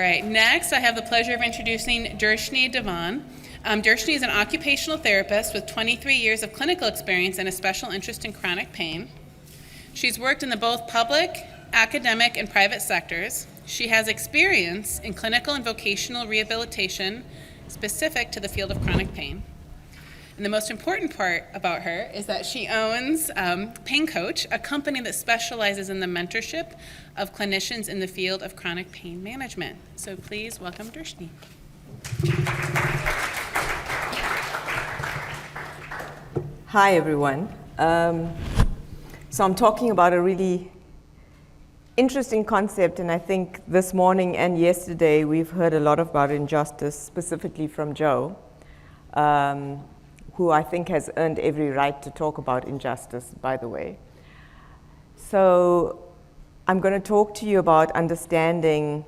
right, next I have the pleasure of introducing Dershnee Devan. Dershnee is an occupational therapist with 23 years of clinical experience and a special interest in chronic pain. She's worked in the both public, academic, and private sectors. She has experience in clinical and vocational rehabilitation specific to the field of chronic pain. And the most important part about her is that she owns Pain Coach, a company that specializes in the mentorship of clinicians in the field of chronic pain management. So please welcome Dershnee. Hi, everyone. So I'm talking about a really interesting concept, and I think this morning and yesterday we've heard a lot about injustice, specifically from Joe, who I think has earned every right to talk about injustice, by the way. So I'm going to talk to you about understanding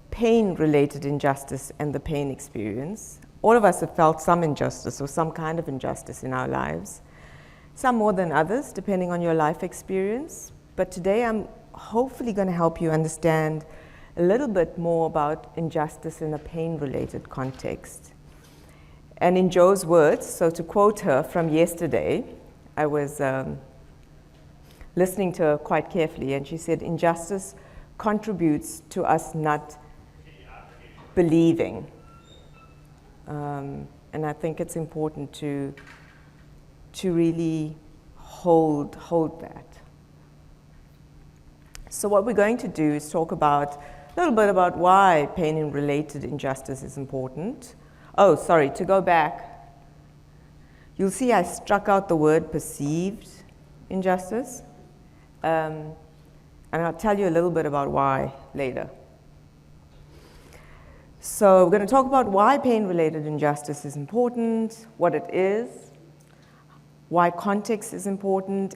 pain-related injustice and the pain experience. All of us have felt some injustice or some kind of injustice in our lives, some more than others, depending on your life experience. But today I'm hopefully going to help you understand a little bit more about injustice in a pain-related context. And in Joe's words, so to quote her from yesterday, I was listening to her quite carefully, and she said, injustice contributes to us not believing. And I think it's important to really hold that. So what we're going to do is talk about a little bit about why pain-related injustice is important. Oh, sorry, to go back, you'll see I struck out the word perceived injustice, and I'll tell you a little bit about why later. So we're going to talk about why pain-related injustice is important, what it is, why context is important,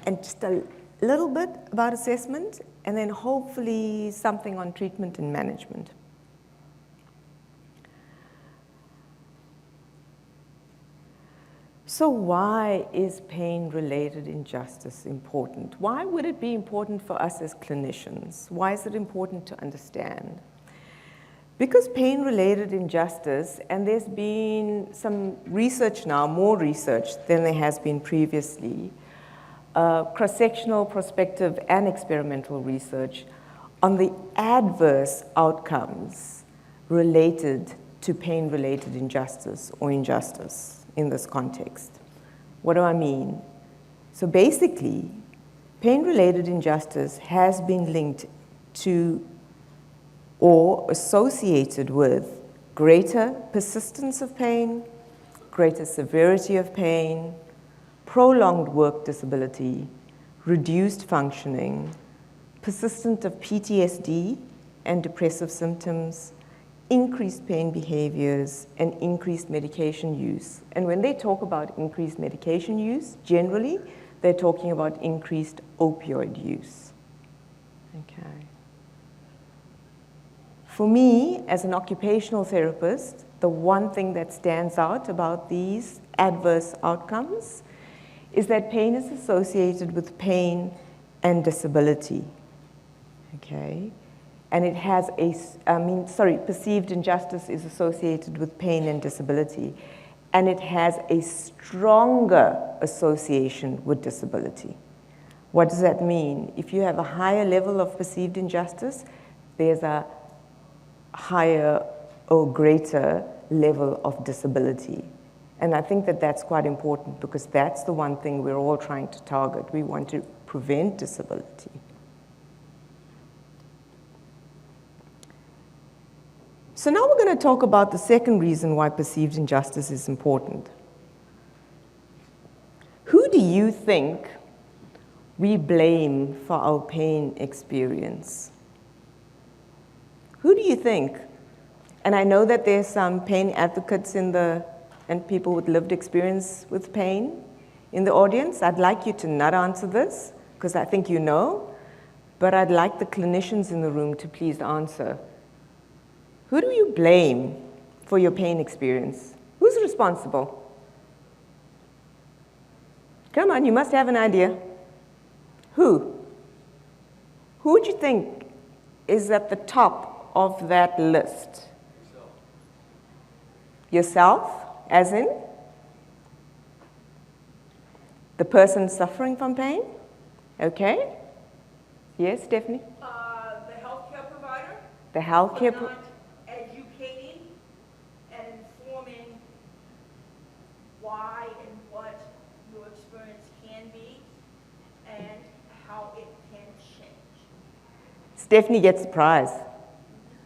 and just a little bit about assessment, and then hopefully something on treatment and management. So why is pain-related injustice important? Why would it be important for us as clinicians? Why is it important to understand? Because pain-related injustice, and there's been some research now, more research than there has been previously, cross-sectional, prospective, and experimental research on the adverse outcomes related to pain-related injustice or injustice in this context. What do I mean? So basically, pain-related injustice has been linked to or associated with greater persistence of pain, greater severity of pain, prolonged work disability, reduced functioning, persistence of PTSD and depressive symptoms, increased pain behaviors, and increased medication use. And when they talk about increased medication use, generally, they're talking about increased opioid use. Okay. For me, as an occupational therapist, the one thing that stands out about these adverse outcomes is that pain is associated with pain and disability. Okay? And it has perceived injustice is associated with pain and disability. And it has a stronger association with disability. What does that mean? If you have a higher level of perceived injustice, there's a higher or greater level of disability. And I think that that's quite important because that's the one thing we're all trying to target. We want to prevent disability. So now we're going to talk about the second reason why perceived injustice is important. Who do you think we blame for our pain experience? Who do you think? And I know that there's some pain advocates and people with lived experience with pain in the audience. I'd like you to not answer this, because I think you know, but I'd like the clinicians in the room to please answer. Who do you blame for your pain experience? Who's responsible? Come on, you must have an idea. Who? Who would you think is at the top of that list? Yourself, as in? The person suffering from pain? Okay. Yes, Stephanie? The healthcare provider. The healthcare For not educating and informing why and what your experience can be and how it can change. Stephanie gets the prize.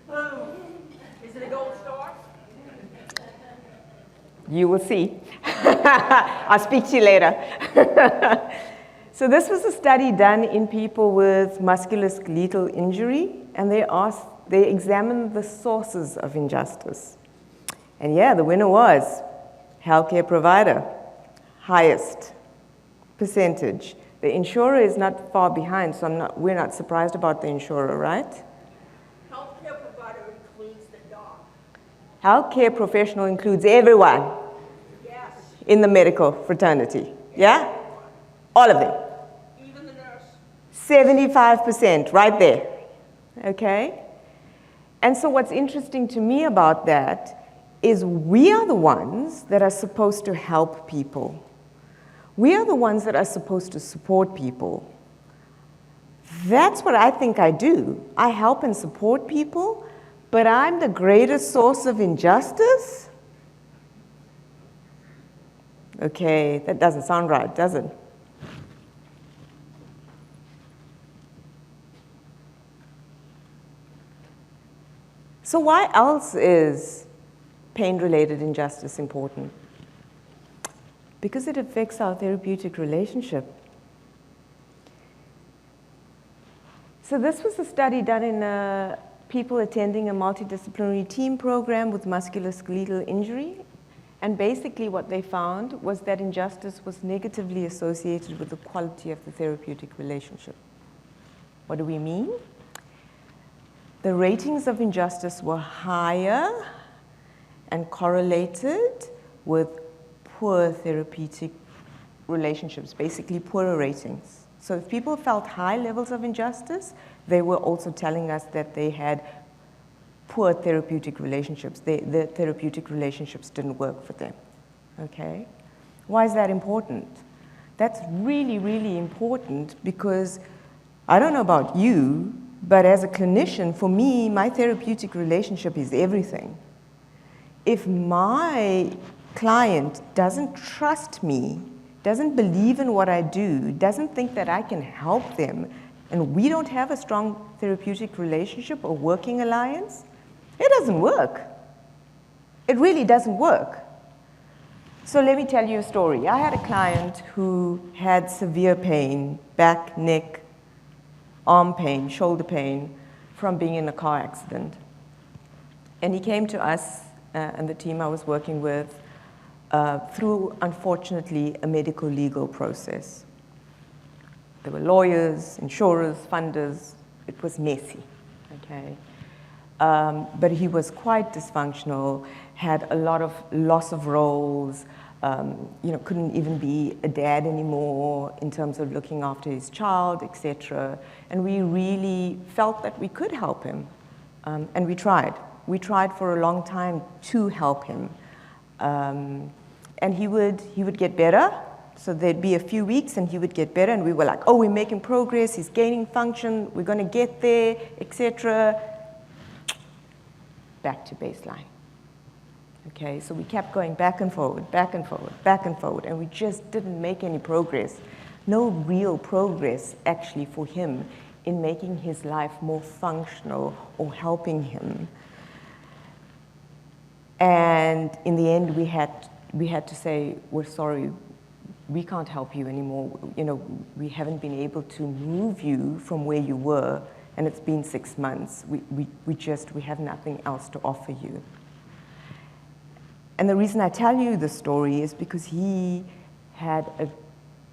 Boom. Is it a gold star? You will see. I'll speak to you later. So this was a study done in people with musculoskeletal injury, and they examined the sources of injustice. And yeah, the winner was healthcare provider, highest percentage. The insurer is not far behind, so we're not surprised about the insurer, right? Healthcare provider includes the doc. Healthcare professional includes everyone Yes. in the medical fraternity, yeah? All of them. Even the nurse. 75%, right there, okay? And so what's interesting to me about that is we are the ones that are supposed to help people. We are the ones that are supposed to support people. That's what I think I do. I help and support people, but I'm the greatest source of injustice? Okay, that doesn't sound right, does it? So why else is pain-related injustice important? Because it affects our therapeutic relationship. So this was a study done in people attending a multidisciplinary team program with musculoskeletal injury. And basically what they found was that injustice was negatively associated with the quality of the therapeutic relationship. What do we mean? The ratings of injustice were higher and correlated with poor therapeutic relationships, basically poorer ratings. So if people felt high levels of injustice, they were also telling us that they had poor therapeutic relationships. The therapeutic relationships didn't work for them, okay? Why is that important? That's really, really important because I don't know about you, but as a clinician, for me, my therapeutic relationship is everything. If my client doesn't trust me, doesn't believe in what I do, doesn't think that I can help them, and we don't have a strong therapeutic relationship or working alliance, it doesn't work. It really doesn't work. So let me tell you a story. I had a client who had severe pain, back, neck, arm pain, shoulder pain, from being in a car accident. And he came to us and the team I was working with through, unfortunately, a medical legal process. There were lawyers, insurers, funders. It was messy, okay? But he was quite dysfunctional, had a lot of loss of roles, couldn't even be a dad anymore in terms of looking after his child, etc. And we really felt that we could help him, and we tried. We tried for a long time to help him, and he would get better. So there'd be a few weeks, and he would get better, and we were like, "Oh, we're making progress. He's gaining function. We're going to get there, etc." Back to baseline. Okay, so we kept going back and forward, back and forward, back and forward, and we just didn't make any progress. No real progress, actually, for him in making his life more functional or helping him. And in the end, we had to say, "We're sorry, we can't help you anymore. We haven't been able to move you from where you were, and it's been 6 months. We have nothing else to offer you." And the reason I tell you this story is because he had a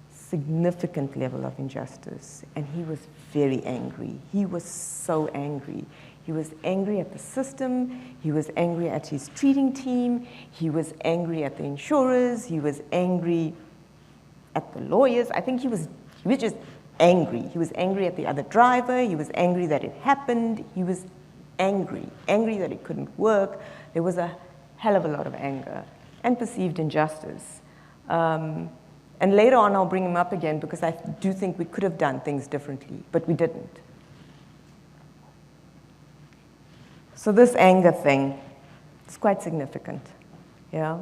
significant level of injustice, and he was very angry. He was so angry. He was angry at the system. He was angry at his treating team. He was angry at the insurers. He was angry at the lawyers. I think he was just angry. He was angry at the other driver. He was angry that it happened. He was angry that it couldn't work. There was a hell of a lot of anger and perceived injustice. And later on, I'll bring him up again because I do think we could have done things differently, but we didn't. So this anger thing, it's quite significant, yeah?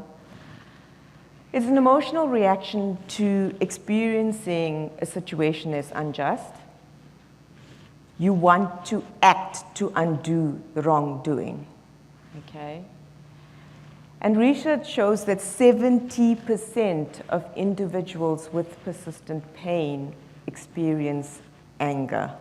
It's an emotional reaction to experiencing a situation as unjust. You want to act to undo the wrongdoing, okay? And research shows that 70% of individuals with persistent pain experience anger.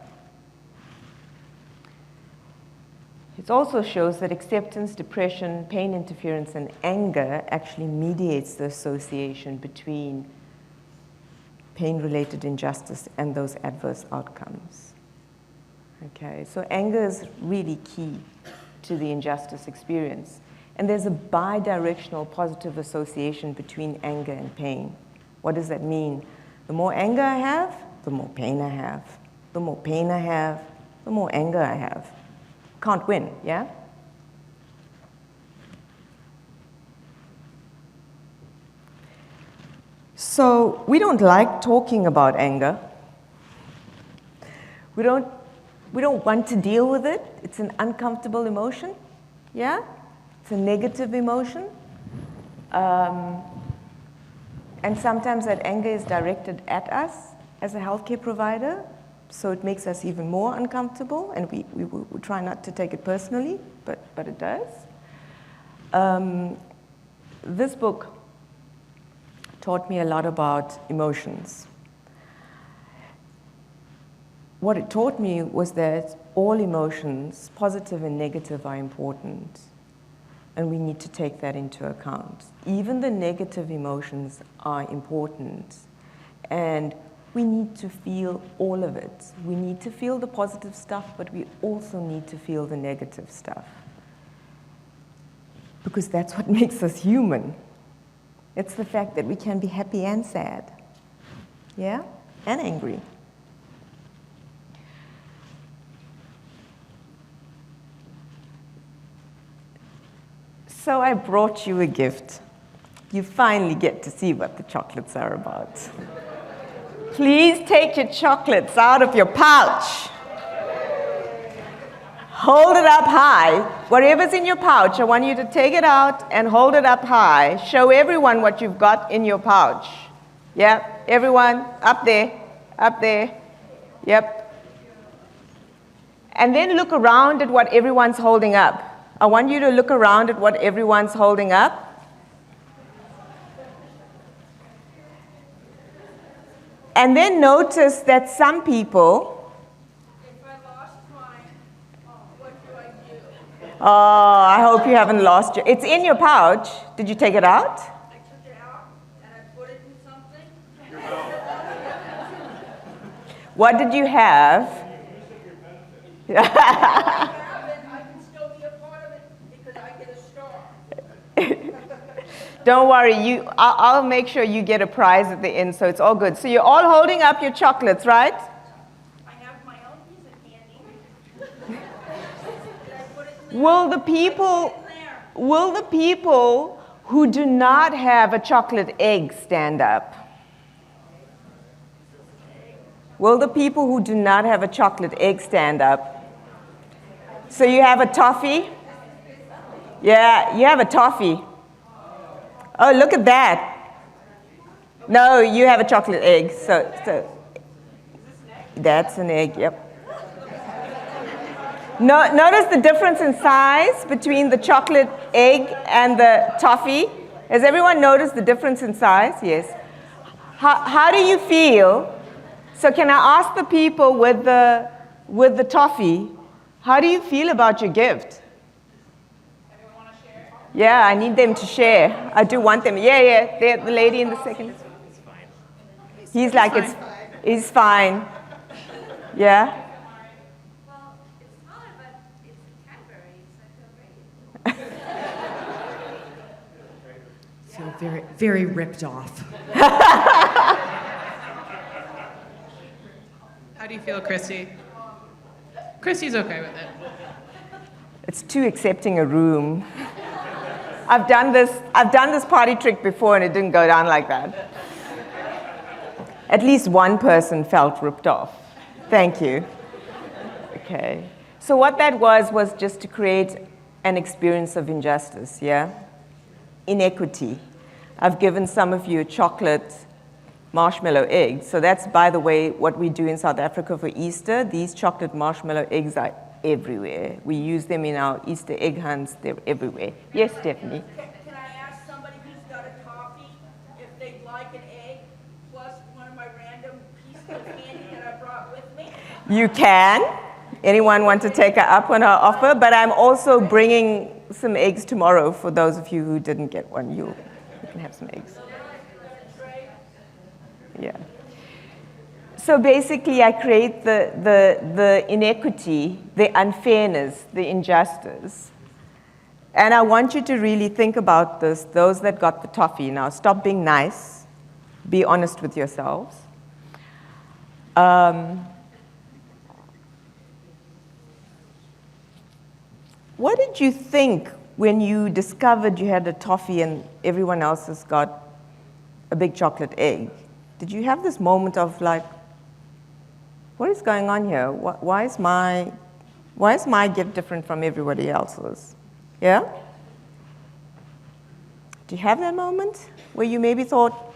It also shows that acceptance, depression, pain interference, and anger actually mediates the association between pain-related injustice and those adverse outcomes. Okay, so anger is really key to the injustice experience. And there's a bidirectional positive association between anger and pain. What does that mean? The more anger I have, the more pain I have. The more pain I have, the more anger I have. Can't win, yeah? So we don't like talking about anger. We don't want to deal with it. It's an uncomfortable emotion, yeah? It's a negative emotion. And sometimes that anger is directed at us as a healthcare provider, so it makes us even more uncomfortable, and we try not to take it personally, but it does. This book taught me a lot about emotions. What it taught me was that all emotions, positive and negative, are important. And we need to take that into account. Even the negative emotions are important. And we need to feel all of it. We need to feel the positive stuff, but we also need to feel the negative stuff. Because that's what makes us human. It's the fact that we can be happy and sad. Yeah? And angry. So I brought you a gift. You finally get to see what the chocolates are about. Please take your chocolates out of your pouch. Hold it up high. Whatever's in your pouch, I want you to take it out and hold it up high. Show everyone what you've got in your pouch. Yep, everyone, up there, up there. Yep. And then look around at what everyone's holding up. I want you to look around at what everyone's holding up. And then notice that some people... If I lost mine, what do I do? Oh, I hope you haven't lost your... It's in your pouch. Did you take it out? I took it out and I put it in something. What did you have? I can still be a part of it because I get a star. Don't worry, I'll make sure you get a prize at the end, so it's all good. So you're all holding up your chocolates, right? I have my own piece of candy. Did I put it in there? Will the people who do not have a chocolate egg stand up? Will the people who do not have a chocolate egg stand up? So you have a toffee? Yeah, you have a toffee. Oh, look at that. No, you have a chocolate egg. So that's an egg, yep. Notice the difference in size between the chocolate egg and the toffee. Has everyone noticed the difference in size? Yes. How do you feel? So can I ask the people with the toffee, how do you feel about your gift? Everyone want to share? Yeah, I need them to share. I do want them. Yeah, the lady in the second. He's like, it's fine. Yeah? Well, it's smaller, but it's Cadbury, so I feel great. Feel very, very ripped off. How do you feel, Christy? Christy's okay with it. It's too accepting a room. I've done this party trick before and it didn't go down like that. At least one person felt ripped off. Thank you. Okay. So what that was just to create an experience of injustice, yeah? Inequity. I've given some of you a chocolate marshmallow egg. So that's, by the way, what we do in South Africa for Easter. These chocolate marshmallow eggs are everywhere. We use them in our Easter egg hunts. They're everywhere. Yes, Stephanie? Can I ask somebody who's got a toffee if they'd like an egg plus one of my random pieces of candy that I brought with me? You can. Anyone want to take her up on her offer? But I'm also bringing some eggs tomorrow for those of you who didn't get one. You can have some eggs. Yeah. So basically, I create the inequity, the unfairness, the injustice. And I want you to really think about this, those that got the toffee. Now, stop being nice. Be honest with yourselves. What did you think when you discovered you had a toffee and everyone else has got a big chocolate egg? Did you have this moment of like, what is going on here? Why is my gift different from everybody else's? Yeah? Do you have that moment where you maybe thought,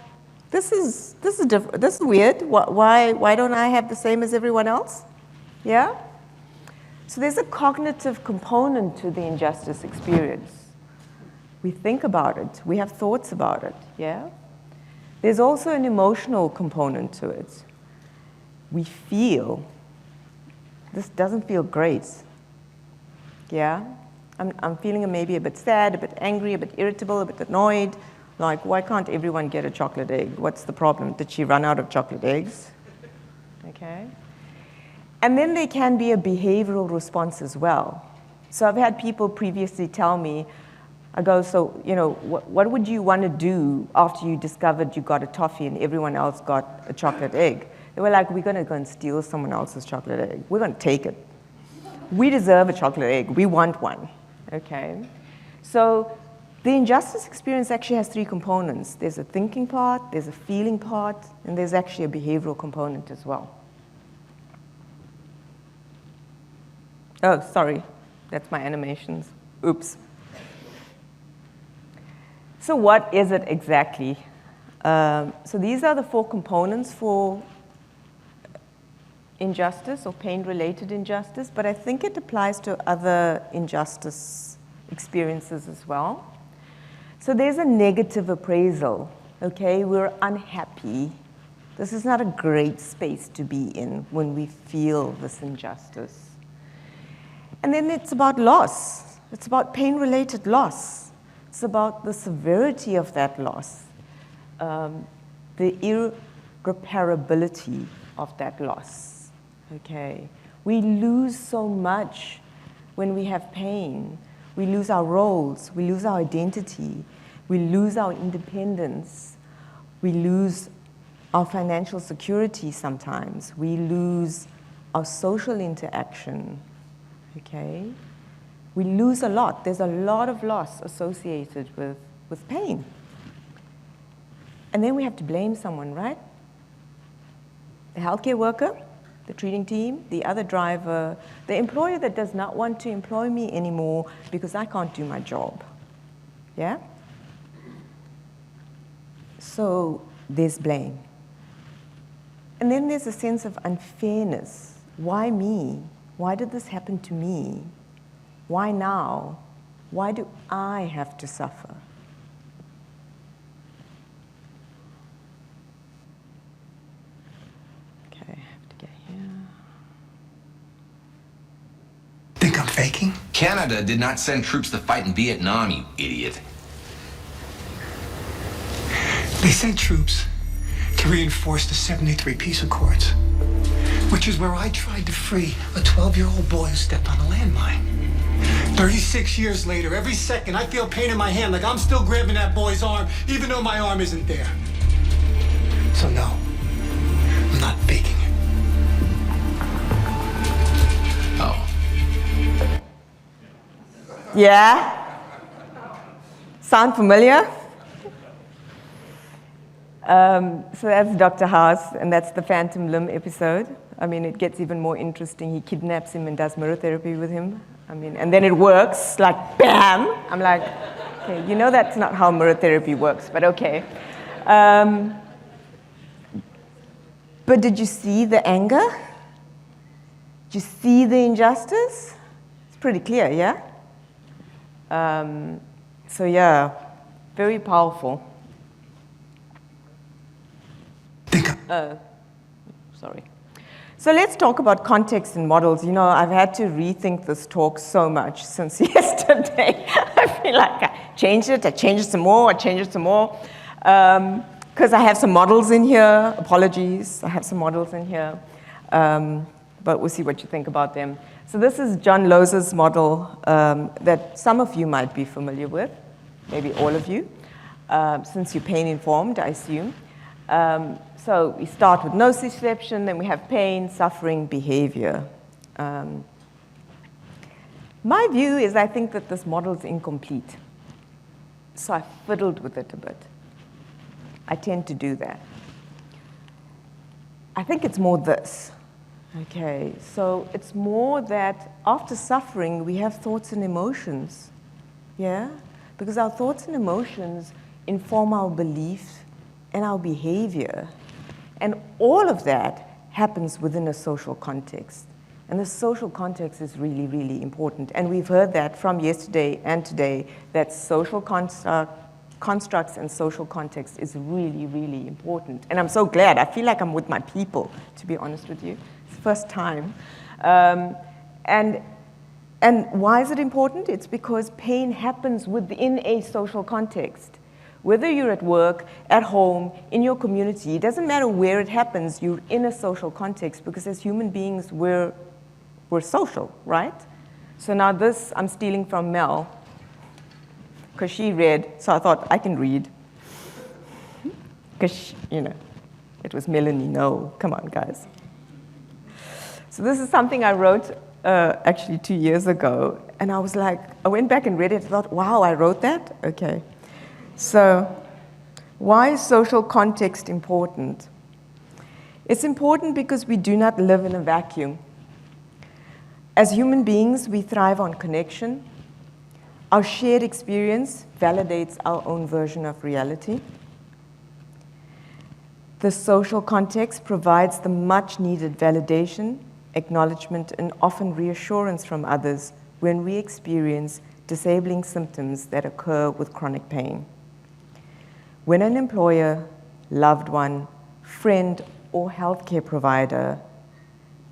this is different, this is weird. Why don't I have the same as everyone else? Yeah? So there's a cognitive component to the injustice experience. We think about it. We have thoughts about it. Yeah? There's also an emotional component to it. We feel, this doesn't feel great. Yeah? I'm feeling maybe a bit sad, a bit angry, a bit irritable, a bit annoyed. Like, why can't everyone get a chocolate egg? What's the problem? Did she run out of chocolate eggs? Okay. And then there can be a behavioral response as well. So I've had people previously tell me, I go, so, you know, what would you want to do after you discovered you got a toffee and everyone else got a chocolate egg? They were like, we're going to go and steal someone else's chocolate egg. We're going to take it. We deserve a chocolate egg. We want one. Okay? So the injustice experience actually has three components. There's a thinking part, there's a feeling part, and there's actually a behavioral component as well. Oh, sorry. That's my animations. Oops. So what is it exactly? So these are the four components for injustice or pain-related injustice, but I think it applies to other injustice experiences as well. So there's a negative appraisal, okay? We're unhappy. This is not a great space to be in when we feel this injustice. And then it's about loss. It's about pain-related loss. It's about the severity of that loss, the irreparability of that loss, okay? We lose so much when we have pain. We lose our roles, we lose our identity, we lose our independence, we lose our financial security sometimes, we lose our social interaction, okay? We lose a lot. There's a lot of loss associated with pain. And then we have to blame someone, right? The healthcare worker, the treating team, the other driver, the employer that does not want to employ me anymore because I can't do my job. Yeah? So there's blame. And then there's a sense of unfairness. Why me? Why did this happen to me? Why now? Why do I have to suffer? Okay, I have to get here. Think I'm faking? Canada did not send troops to fight in Vietnam, you idiot. They sent troops to reinforce the 73 peace accords, which is where I tried to free a 12-year-old boy who stepped on a landmine. 36 years later, every second I feel pain in my hand like I'm still grabbing that boy's arm, even though my arm isn't there. So no, I'm not faking it. Oh. Yeah? Sound familiar? So that's Dr. House, and that's the phantom limb episode. I mean, it gets even more interesting. He kidnaps him and does mirror therapy with him. I mean, and then it works, like, bam! I'm like, okay, you know that's not how mirror therapy works, but okay. But did you see the anger? Did you see the injustice? It's pretty clear, yeah? So yeah, very powerful. Sorry. So let's talk about context and models. You know, I've had to rethink this talk so much since yesterday. I feel like I changed it some more, because I have some models in here. Apologies, I have some models in here. But we'll see what you think about them. So this is John Ljosaa's model that some of you might be familiar with, maybe all of you, since you're pain-informed, I assume. So we start with nociception, then we have pain, suffering, behavior. My view is I think that this model is incomplete. So I fiddled with it a bit. I tend to do that. I think it's more this. Okay, so it's more that after suffering, we have thoughts and emotions. Yeah? Because our thoughts and emotions inform our beliefs and our behavior. And all of that happens within a social context. And the social context is really, really important. And we've heard that from yesterday and today, that social constructs and social context is really, really important. And I'm so glad. I feel like I'm with my people, to be honest with you. It's the first time. And why is it important? It's because pain happens within a social context. Whether you're at work, at home, in your community, it doesn't matter where it happens, you're in a social context, because as human beings, we're social, right? So now this, I'm stealing from Mel, because she read, so I thought I can read. Because, you know, it was Melanie, no, come on, guys. So this is something I wrote actually 2 years ago, and I was like, I went back and read it, I thought, wow, I wrote that? Okay. So, why is social context important? It's important because we do not live in a vacuum. As human beings, we thrive on connection. Our shared experience validates our own version of reality. The social context provides the much-needed validation, acknowledgement, and often reassurance from others when we experience disabling symptoms that occur with chronic pain. When an employer, loved one, friend, or healthcare provider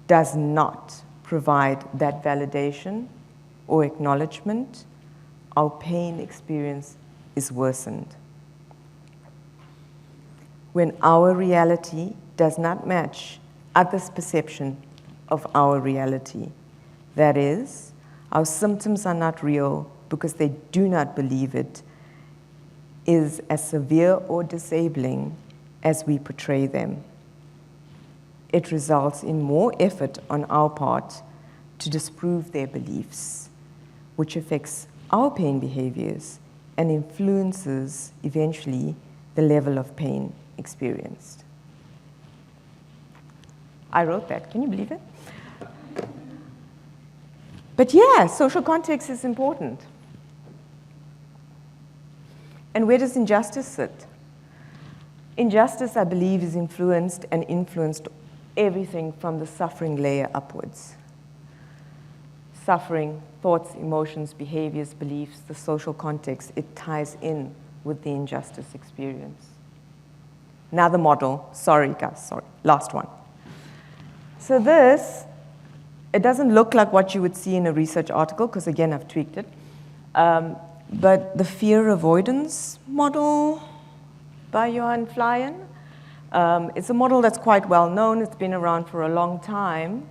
does not provide that validation or acknowledgement, our pain experience is worsened. When our reality does not match others' perception of our reality, that is, our symptoms are not real because they do not believe it, is as severe or disabling as we portray them. It results in more effort on our part to disprove their beliefs, which affects our pain behaviors and influences, eventually, the level of pain experienced. I wrote that. Can you believe it? But yeah, social context is important. And where does injustice sit? Injustice, I believe, is influenced and influenced everything from the suffering layer upwards. Suffering, thoughts, emotions, behaviors, beliefs, the social context, it ties in with the injustice experience. Now the model. Sorry, guys, sorry. Last one. So this, it doesn't look like what you would see in a research article, because again, I've tweaked it. But the fear avoidance model by Johan Flyen, it's a model that's quite well known. It's been around for a long time.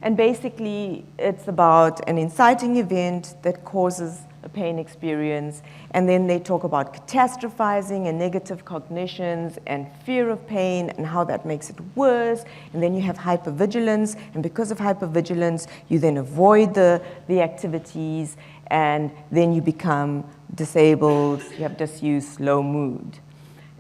And basically, it's about an inciting event that causes a pain experience. And then they talk about catastrophizing and negative cognitions and fear of pain and how that makes it worse. And then you have hypervigilance. And because of hypervigilance, you then avoid the activities. and then you become disabled, you have disuse, low mood.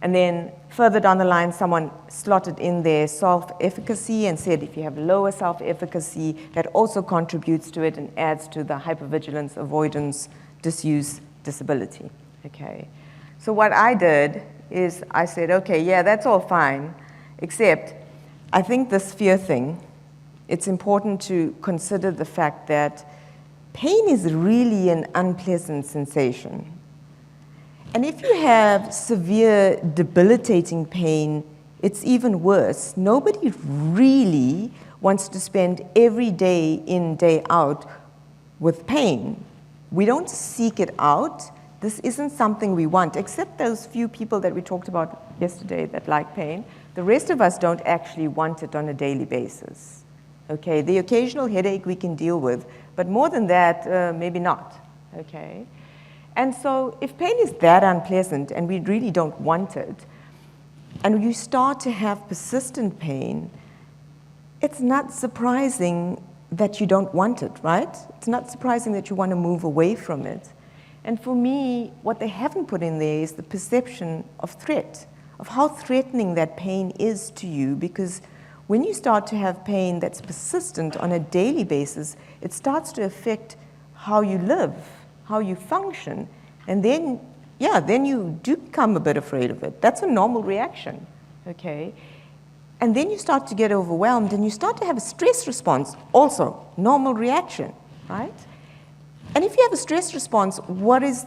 And then further down the line, someone slotted in their self-efficacy and said if you have lower self-efficacy, that also contributes to it and adds to the hypervigilance, avoidance, disuse, disability. Okay. So what I did is I said, okay, yeah, that's all fine, except I think this fear thing, it's important to consider the fact that pain is really an unpleasant sensation. And if you have severe debilitating pain, it's even worse. Nobody really wants to spend every day in, day out with pain. We don't seek it out. This isn't something we want, except those few people that we talked about yesterday that like pain. The rest of us don't actually want it on a daily basis. Okay, the occasional headache we can deal with, but more than that, maybe not. Okay. And so if pain is that unpleasant and we really don't want it, and you start to have persistent pain, it's not surprising that you don't want it, right? It's not surprising that you want to move away from it. And for me, what they haven't put in there is the perception of threat, of how threatening that pain is to you, because when you start to have pain that's persistent on a daily basis, it starts to affect how you live, how you function, and then, yeah, then you do become a bit afraid of it. That's a normal reaction, okay? And then you start to get overwhelmed, and you start to have a stress response, also normal reaction, right? And if you have a stress response, what is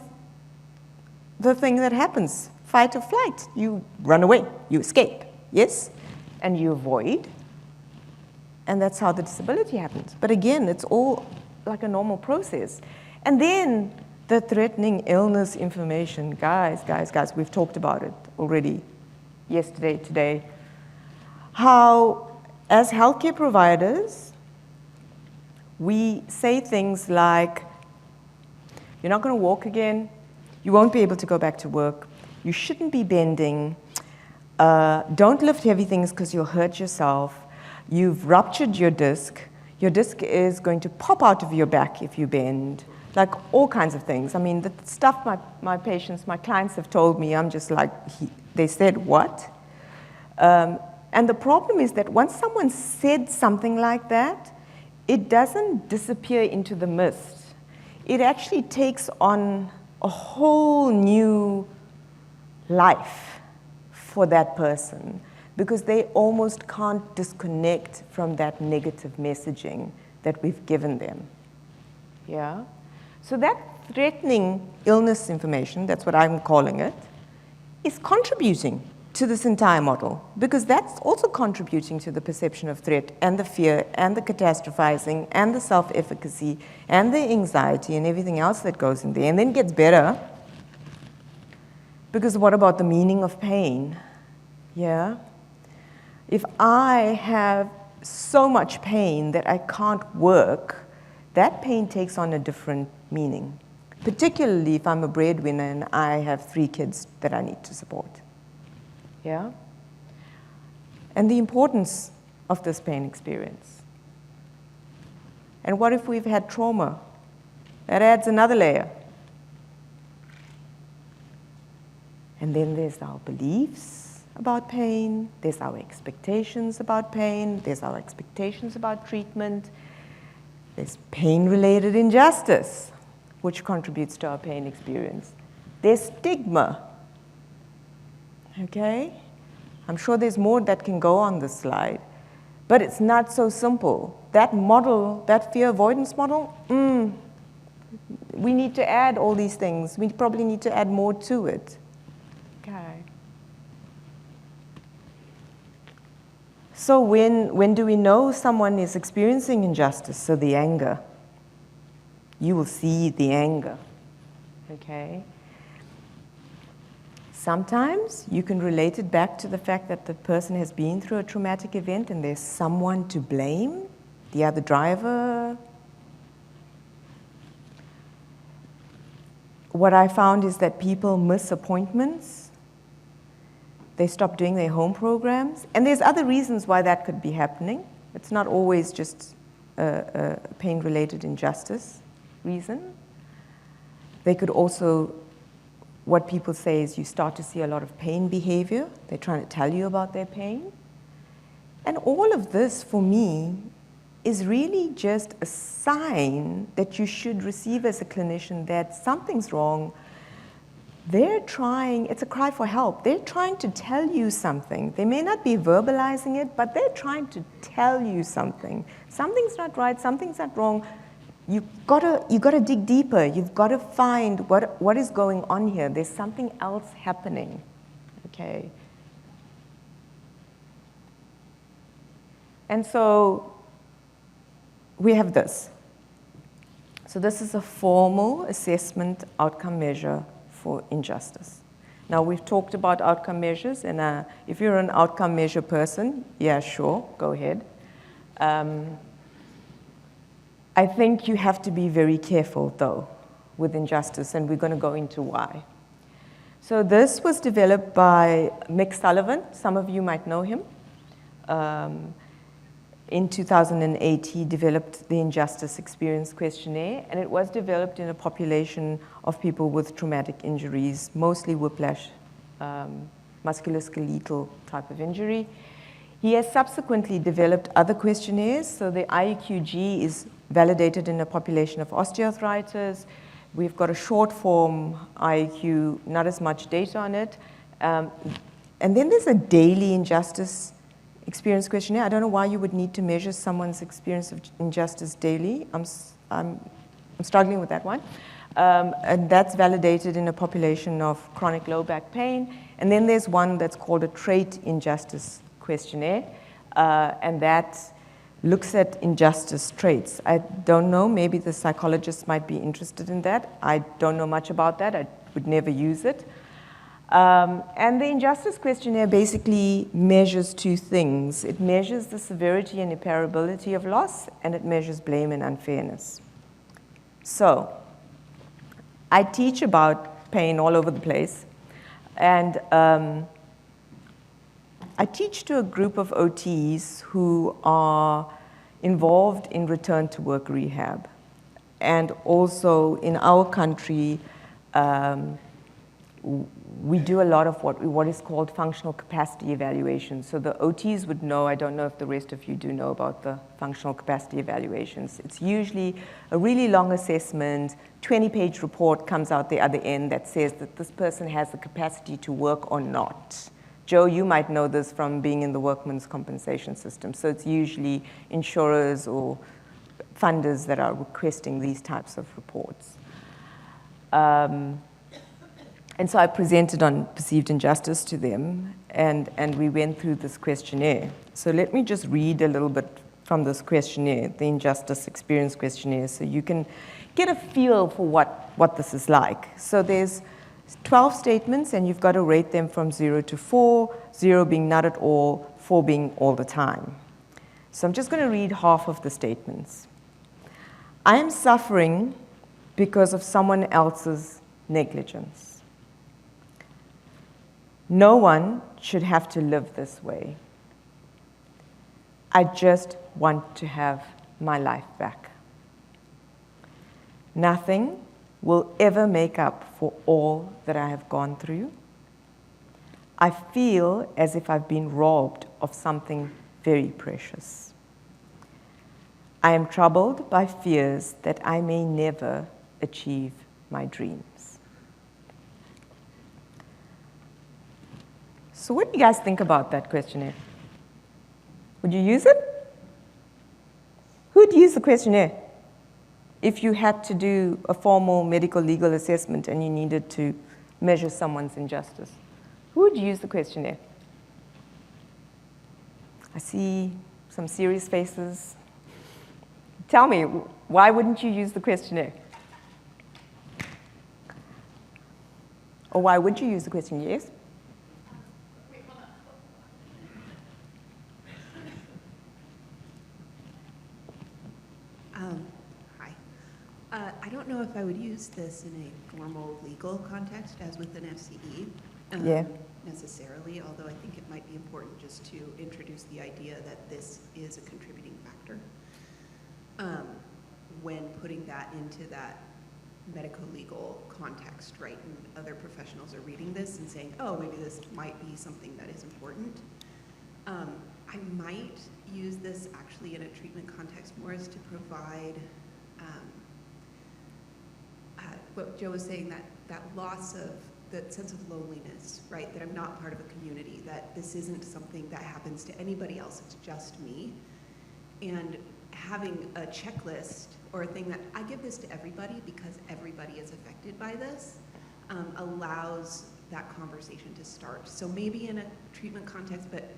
the thing that happens? Fight or flight. You run away, you escape, yes? And you avoid, and that's how the disability happens. But again, it's all like a normal process. And then the threatening illness information, guys, we've talked about it already yesterday, today. How, as healthcare providers, we say things like, you're not going to walk again, you won't be able to go back to work, you shouldn't be bending, don't lift heavy things because you'll hurt yourself, you've ruptured your disc is going to pop out of your back if you bend, like all kinds of things. I mean, the stuff my patients, my clients have told me, I'm just like, they said what? And the problem is that once someone said something like that, it doesn't disappear into the mist. It actually takes on a whole new life for that person, because they almost can't disconnect from that negative messaging that we've given them. Yeah? So that threatening illness information, that's what I'm calling it, is contributing to this entire model, because that's also contributing to the perception of threat and the fear and the catastrophizing and the self-efficacy and the anxiety and everything else that goes in there. And then it gets better, because what about the meaning of pain? Yeah? If I have so much pain that I can't work, that pain takes on a different meaning, particularly if I'm a breadwinner and I have 3 kids that I need to support. Yeah? And the importance of this pain experience. And what if we've had trauma? That adds another layer. And then there's our beliefs about pain, there's our expectations about pain, there's our expectations about treatment, there's pain-related injustice, which contributes to our pain experience. There's stigma. Okay? I'm sure there's more that can go on this slide, but it's not so simple. That model, that fear avoidance model, we need to add all these things. We probably need to add more to it. Okay. So when do we know someone is experiencing injustice? So the anger. You will see the anger. Okay? Sometimes you can relate it back to the fact that the person has been through a traumatic event and there's someone to blame, the other driver. What I found is that people miss appointments. They stop doing their home programs. And there's other reasons why that could be happening. It's not always just a pain-related injustice reason. They could also, what people say is you start to see a lot of pain behavior. They're trying to tell you about their pain. And all of this, for me, is really just a sign that you should receive as a clinician that something's wrong. They're trying, it's a cry for help. They're trying to tell you something. They may not be verbalizing it, but they're trying to tell you something. Something's not right, something's not wrong. You've got to dig deeper. You've got to find what is going on here. There's something else happening, okay? And so we have this. So this is a formal assessment outcome measure for injustice. Now, we've talked about outcome measures, and if you're an outcome measure person, yeah, sure, go ahead. I think you have to be very careful, though, with injustice, and we're going to go into why. So this was developed by Mick Sullivan. Some of you might know him. In 2008, he developed the Injustice Experience Questionnaire, and it was developed in a population of people with traumatic injuries, mostly whiplash, musculoskeletal type of injury. He has subsequently developed other questionnaires. So the IEQG is validated in a population of osteoarthritis. We've got a short form IEQ, not as much data on it. And then there's a daily injustice experience questionnaire. I don't know why you would need to measure someone's experience of injustice daily. I'm struggling with that one. And that's validated in a population of chronic low back pain. And then there's one that's called a trait injustice questionnaire, and that looks at injustice traits. I don't know, maybe the psychologists might be interested in that. I don't know much about that. I would never use it. And the injustice questionnaire basically measures two things. It measures the severity and irreparability of loss, and it measures blame and unfairness. So I teach about pain all over the place, and I teach to a group of OTs who are involved in return to work rehab. And also in our country, we do a lot of what is called functional capacity evaluation. So the OTs would know, I don't know if the rest of you do know about the functional capacity evaluations. It's usually a really long assessment, 20-page report comes out the other end that says that this person has the capacity to work or not. Joe, you might know this from being in the workman's compensation system. So it's usually insurers or funders that are requesting these types of reports. And so I presented on perceived injustice to them, and we went through this questionnaire. So let me just read a little bit from this questionnaire, the Injustice Experience Questionnaire, so you can get a feel for what this is like. So there's 12 statements, and you've got to rate them from 0 to 4, 0 being not at all, 4 being all the time. So I'm just going to read half of the statements. I am suffering because of someone else's negligence. No one should have to live this way. I just want to have my life back. Nothing will ever make up for all that I have gone through. I feel as if I've been robbed of something very precious. I am troubled by fears that I may never achieve my dreams. So what do you guys think about that questionnaire? Would you use it? Who'd use the questionnaire if you had to do a formal medical legal assessment and you needed to measure someone's injustice? Who would use the questionnaire? I see some serious faces. Tell me, why wouldn't you use the questionnaire? Or why would you use the questionnaire? Yes? I don't know if I would use this in a formal legal context as with an FCE necessarily, although I think it might be important just to introduce the idea that this is a contributing factor when putting that into that medico-legal context, right? And other professionals are reading this and saying, oh, maybe this might be something that is important. I might use this actually in a treatment context more as to provide what Joe was saying, that loss of, that sense of loneliness, right? That I'm not part of a community, that this isn't something that happens to anybody else, it's just me. And having a checklist or a thing that I give this to everybody because everybody is affected by this allows that conversation to start. So maybe in a treatment context, but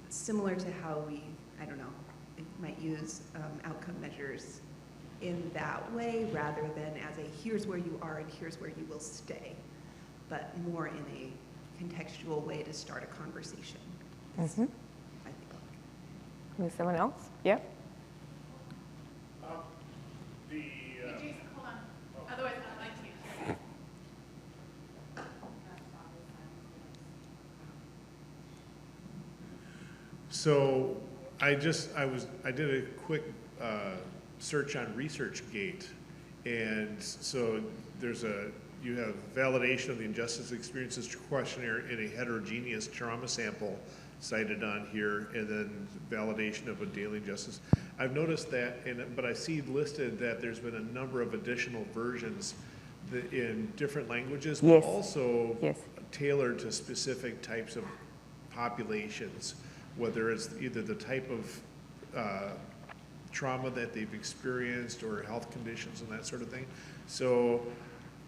similar to how we, I don't know, might use outcome measures in that way rather than as a here's where you are and here's where you will stay, but more in a contextual way to start a conversation. Mm-hmm. I think. Is someone else? Yeah? Jason, hold on. Otherwise, I'd like to. So I did a quick search on ResearchGate, and so you have validation of the injustice experiences questionnaire in a heterogeneous trauma sample cited on here, and then validation of a daily injustice. I've noticed that, but I see listed that there's been a number of additional versions in different languages, but Yes. also Yes. tailored to specific types of populations, whether it's either the type of trauma that they've experienced or health conditions and that sort of thing. So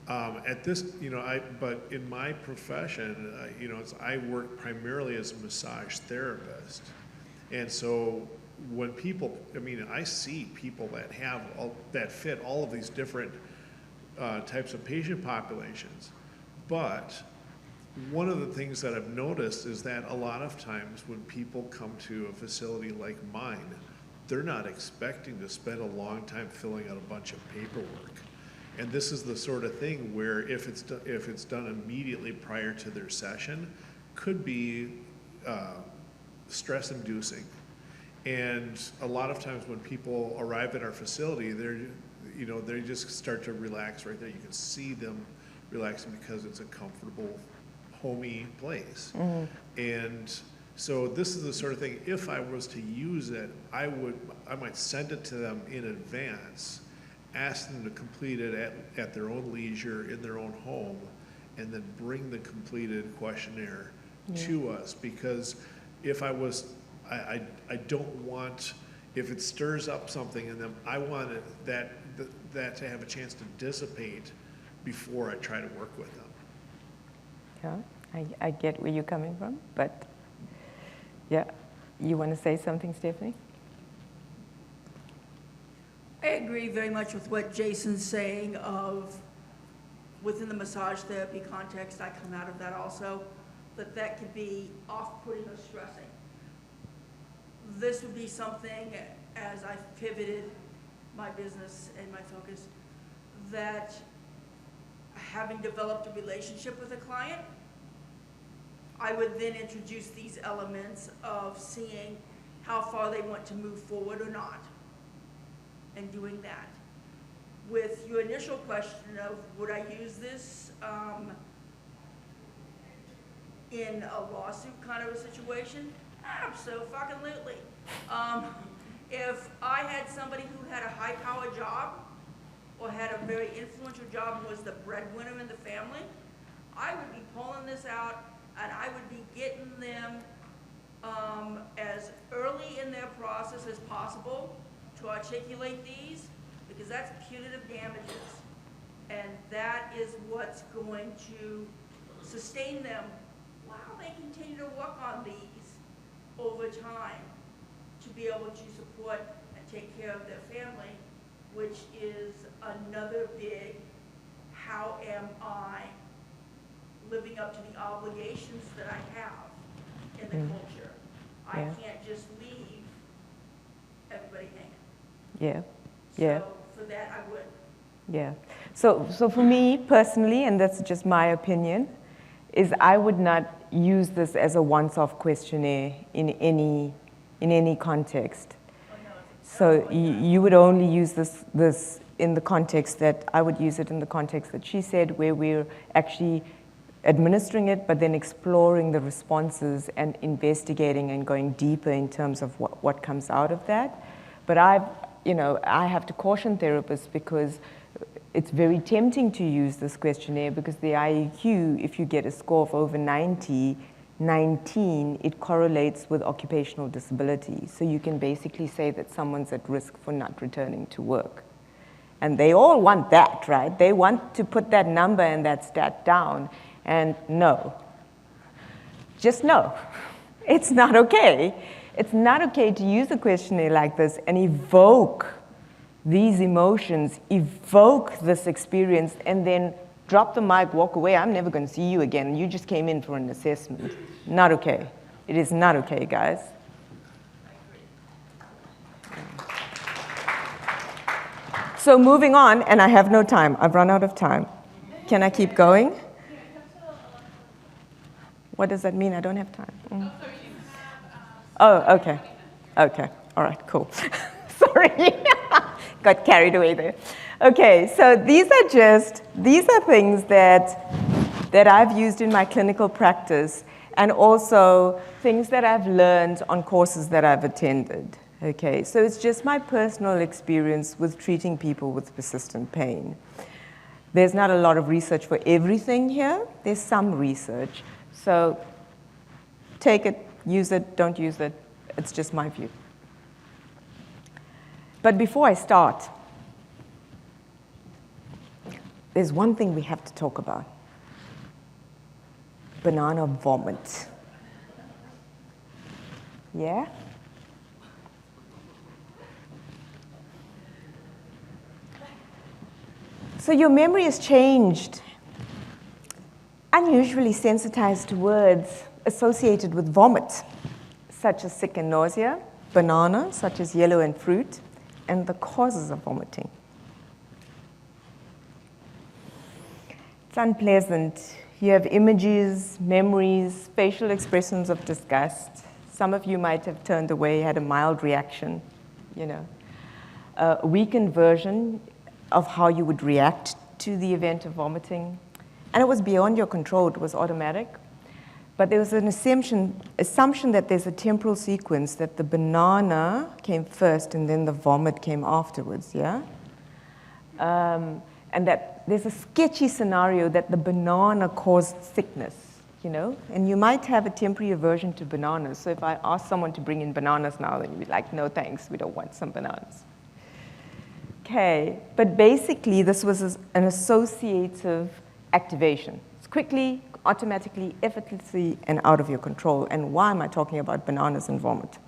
at this, but in my profession, I work primarily as a massage therapist. And so when people, I see people that fit all of these different types of patient populations. But one of the things that I've noticed is that a lot of times when people come to a facility like mine, they're not expecting to spend a long time filling out a bunch of paperwork. And this is the sort of thing where if it's done immediately prior to their session, could be stress-inducing. And a lot of times when people arrive at our facility, they just start to relax right there. You can see them relaxing because it's a comfortable, homey place. Mm-hmm. And so this is the sort of thing, if I was to use it, I might send it to them in advance, ask them to complete it at their own leisure, in their own home, and then bring the completed questionnaire to us. Because if I don't want, if it stirs up something in them, I want that to have a chance to dissipate before I try to work with them. Yeah, I get where you're coming from, but yeah, you want to say something, Stephanie? I agree very much with what Jason's saying of within the massage therapy context, I come out of that also, that could be off-putting or stressing. This would be something, as I've pivoted my business and my focus, that having developed a relationship with a client, I would then introduce these elements of seeing how far they want to move forward or not, and doing that. With your initial question of would I use this in a lawsuit kind of a situation? Abso-fucking-lutely. If I had somebody who had a high-powered job or had a very influential job and was the breadwinner in the family, I would be pulling this out and I would be getting them as early in their process as possible to articulate these, because that's punitive damages. And that is what's going to sustain them while they continue to work on these over time to be able to support and take care of their family, which is another big, how am I living up to the obligations that I have in the culture? I can't just leave everybody hanging. Yeah, yeah. So for that, I would. Yeah. So for me personally, and that's just my opinion, is I would not use this as a once-off questionnaire in any context. So you would only use this in the context that I would use it in the context that she said, where we're actually administering it, but then exploring the responses and investigating and going deeper in terms of what comes out of that. But I have to caution therapists because it's very tempting to use this questionnaire because the IEQ, if you get a score of over 19, it correlates with occupational disability. So you can basically say that someone's at risk for not returning to work. And they all want that, right? They want to put that number and that stat down. And no, just no, it's not okay. It's not okay to use a questionnaire like this and evoke these emotions, evoke this experience, and then drop the mic, walk away. I'm never going to see you again. You just came in for an assessment. Not okay. It is not okay, guys. So moving on, and I have no time. I've run out of time. Can I keep going? What does that mean? I don't have time. Oh, okay. Okay. All right, cool. Sorry. Got carried away there. Okay, so these are things that I've used in my clinical practice and also things that I've learned on courses that I've attended. Okay, so it's just my personal experience with treating people with persistent pain. There's not a lot of research for everything here. There's some research. So take it, use it, don't use it. It's just my view. But before I start, there's one thing we have to talk about. Banana vomit. Yeah? So your memory has changed. Unusually sensitized to words associated with vomit, such as sick and nausea, banana, such as yellow and fruit, and the causes of vomiting. It's unpleasant. You have images, memories, facial expressions of disgust. Some of you might have turned away, had a mild reaction, a weakened version of how you would react to the event of vomiting. And it was beyond your control, it was automatic. But there was an assumption that there's a temporal sequence, that the banana came first and then the vomit came afterwards, yeah? And that there's a sketchy scenario that the banana caused sickness, And you might have a temporary aversion to bananas. So if I ask someone to bring in bananas now, then you'd be like, no thanks, we don't want some bananas. Okay, but basically this was an associative activation. It's quickly, automatically, effortlessly, and out of your control. And why am I talking about bananas and vomit?